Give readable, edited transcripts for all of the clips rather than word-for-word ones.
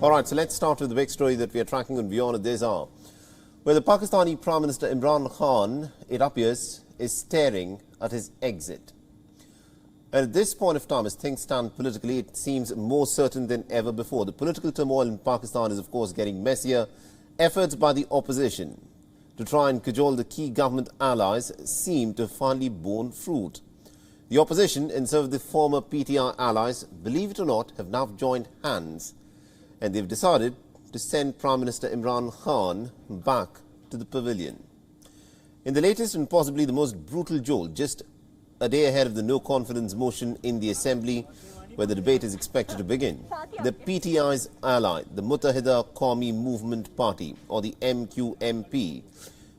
All right, so let's start with the big story that we are tracking on WION at this hour, where the Pakistani Prime Minister Imran Khan, it appears, is staring at his exit. And at this point of time, as things stand politically, it seems more certain than ever before. The political turmoil in Pakistan is, of course, getting messier. Efforts by the opposition to try and cajole the key government allies seem to have finally borne fruit. The opposition and some of the former PTI allies, believe it or not, have now joined hands, and they've decided to send Prime Minister Imran Khan back to the pavilion. In the latest and possibly the most brutal jolt, just a day ahead of the no-confidence motion in the Assembly, where the debate is expected to begin, the PTI's ally, the Muttahida Qawmi Movement Party, or the MQM-P,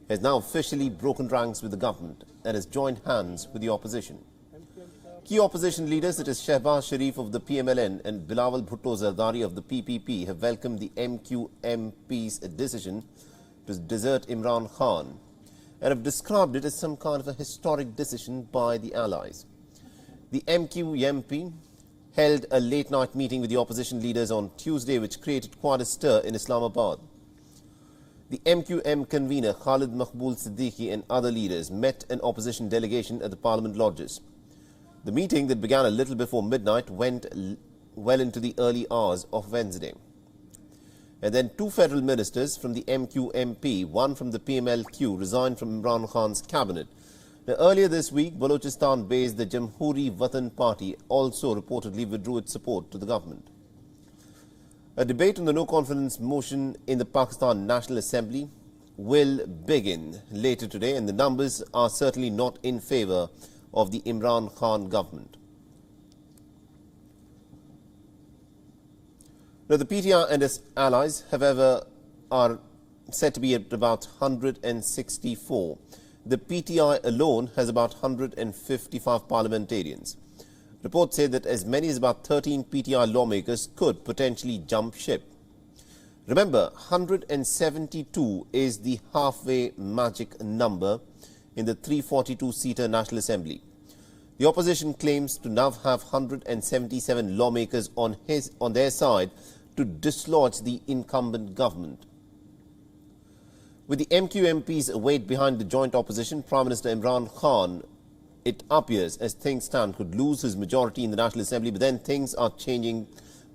has now officially broken ranks with the government and has joined hands with the opposition. Key opposition leaders such as Shehbaz Sharif of the PMLN and Bilawal Bhutto Zardari of the PPP have welcomed the MQM-P's decision to desert Imran Khan and have described it as some kind of a historic decision by the allies. The MQM-P held a late-night meeting with the opposition leaders on Tuesday, which created quite a stir in Islamabad. The MQM convener Khalid Maqbool Siddiqui and other leaders met an opposition delegation at the Parliament lodges. The meeting that began a little before midnight went well into the early hours of Wednesday. And then two federal ministers from the MQM-P, one from the PMLQ, resigned from Imran Khan's cabinet. Now, earlier this week, Balochistan-based the Jamhuri Watan Party also reportedly withdrew its support to the government. A debate on the no-confidence motion in the Pakistan National Assembly will begin later today, and the numbers are certainly not in favour of the Imran Khan government. Now, the PTI and its allies, however, are said to be at about 164. The PTI alone has about 155 parliamentarians. Reports say that as many as about 13 PTI lawmakers could potentially jump ship. Remember, 172 is the halfway magic number in the 342-seater National Assembly. The opposition claims to now have 177 lawmakers on their side to dislodge the incumbent government. With the MQM-P's weight behind the joint opposition, Prime Minister Imran Khan, it appears, as things stand, could lose his majority in the National Assembly, but then things are changing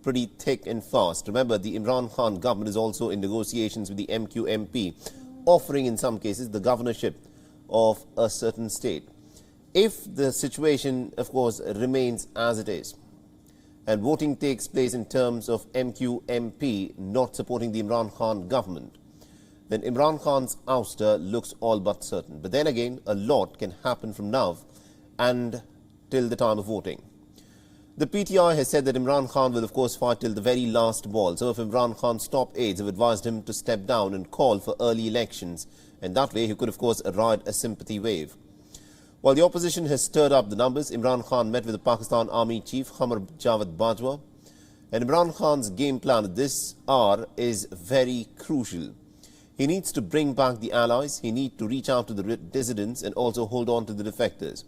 pretty thick and fast. Remember, the Imran Khan government is also in negotiations with the MQM-P, offering in some cases the governorship of a certain state. If the situation, of course, remains as it is, and voting takes place in terms of MQM-P not supporting the Imran Khan government, then Imran Khan's ouster looks all but certain. But then again, a lot can happen from now and till the time of voting. The PTI has said that Imran Khan will, of course, fight till the very last ball. So if Imran Khan's top aides have advised him to step down and call for early elections, and that way he could, of course, ride a sympathy wave. While the opposition has stirred up the numbers, Imran Khan met with the Pakistan Army Chief Qamar Javed Bajwa. And Imran Khan's game plan at this hour is very crucial. He needs to bring back the allies, he needs to reach out to the dissidents and also hold on to the defectors.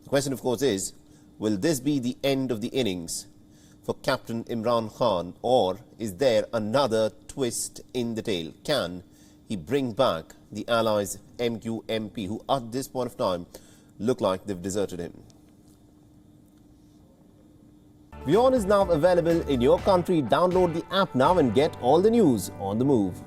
The question, of course, is, will this be the end of the innings for Captain Imran Khan, or is there another twist in the tail? Can he bring back the allies MQM-P, who at this point of time look like they've deserted him? WION is now available in your country. Download the app now and get all the news on the move.